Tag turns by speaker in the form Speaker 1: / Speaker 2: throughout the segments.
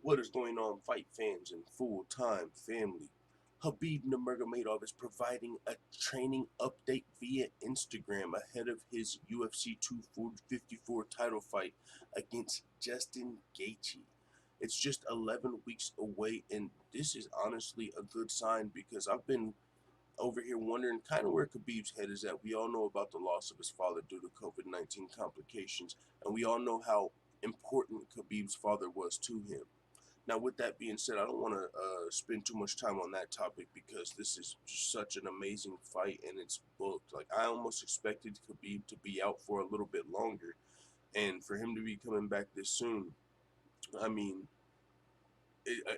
Speaker 1: What is going on, fight fans and full-time family? Khabib Nurmagomedov is providing a training update via Instagram ahead of his UFC 254 title fight against Justin Gaethje. It's just 11 weeks away, and this is honestly a good sign because I've been over here wondering kind of where Khabib's head is at. We all know about the loss of his father due to COVID-19 complications, and we all know how important Khabib's father was to him. Now, with that being said, I don't want to spend too much time on that topic because this is just such an amazing fight and it's booked. Like, I almost expected Khabib to be out for a little bit longer, and for him to be coming back this soon, I mean,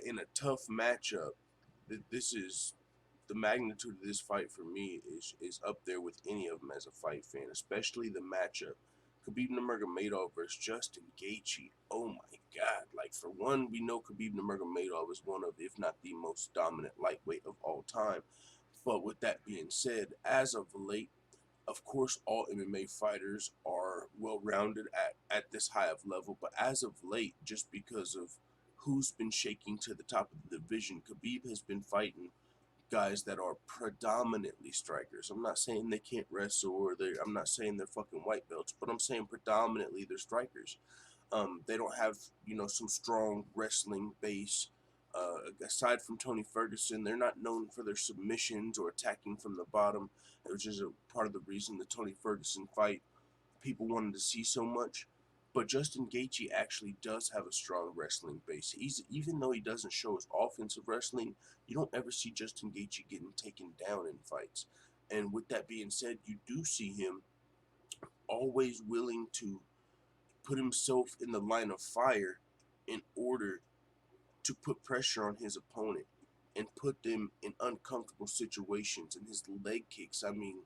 Speaker 1: in a tough matchup, this is the magnitude of this fight for me is up there with any of them as a fight fan, especially the matchup. Khabib Nurmagomedov versus Justin Gaethje. Oh my God! Like, for one, we know Khabib Nurmagomedov is one of, if not the most dominant lightweight of all time. But with that being said, as of late, of course, all MMA fighters are well-rounded at this high of level. But as of late, just because of who's been shaking to the top of the division, Khabib has been fighting guys that are predominantly strikers. I'm not saying they can't wrestle or I'm not saying they're fucking white belts, but I'm saying predominantly they're strikers. They don't have, some strong wrestling base. Aside from Tony Ferguson, they're not known for their submissions or attacking from the bottom, which is a part of the reason the Tony Ferguson fight people wanted to see so much. But Justin Gaethje actually does have a strong wrestling base. Even though he doesn't show his offensive wrestling, you don't ever see Justin Gaethje getting taken down in fights. And with that being said, you do see him always willing to put himself in the line of fire in order to put pressure on his opponent and put them in uncomfortable situations. And his leg kicks, I mean,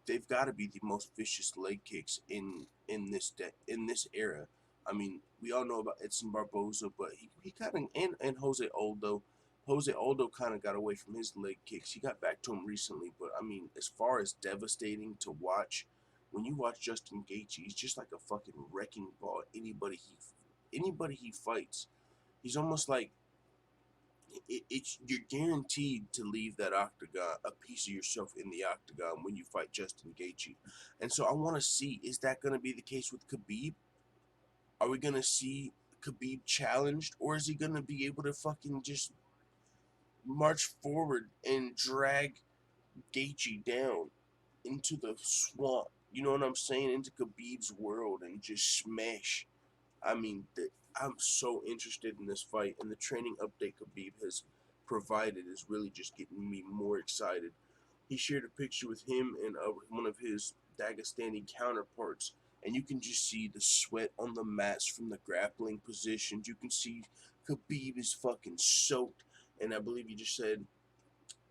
Speaker 1: they've got to be the most vicious leg kicks in this era. I mean, we all know about Edson Barboza, but he kind of and Jose Aldo. Jose Aldo kind of got away from his leg kicks. He got back to him recently, but I mean, as far as devastating to watch, when you watch Justin Gaethje, he's just like a fucking wrecking ball. Anybody he fights, he's almost like you're guaranteed to leave that octagon, a piece of yourself in the octagon when you fight Justin Gaethje. And so I want to see, is that going to be the case with Khabib? Are we going to see Khabib challenged, or is he going to be able to fucking just march forward and drag Gaethje down into the swamp? You know what I'm saying? Into Khabib's world and just smash. I mean, I'm so interested in this fight, and the training update Khabib has provided is really just getting me more excited. He shared a picture with him and one of his Dagestani counterparts, and you can just see the sweat on the mats from the grappling positions. You can see Khabib is fucking soaked, and I believe he just said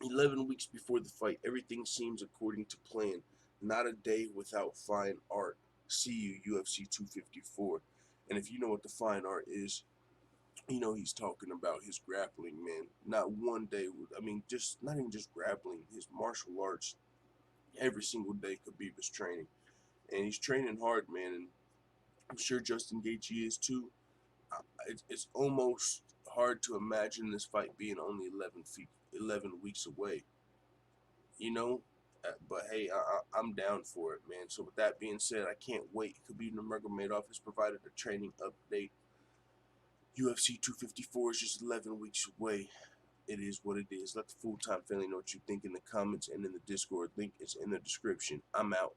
Speaker 1: 11 weeks before the fight, everything seems according to plan. Not a day without fine art. See you, UFC 254. And if you know what the fine art is, you know he's talking about his grappling, man. Not one day, I mean, just not even just grappling, his martial arts. Every single day Khabib is training. And he's training hard, man. And I'm sure Justin Gaethje is too. It's almost hard to imagine this fight being only 11 weeks away. You know? But hey, I'm down for it, man. So with that being said, I can't wait. Khabib Nurmagomedov has provided a training update. UFC 254 is just 11 weeks away. It is what it is. Let the full-time family know what you think in the comments and in the Discord. Link is in the description. I'm out.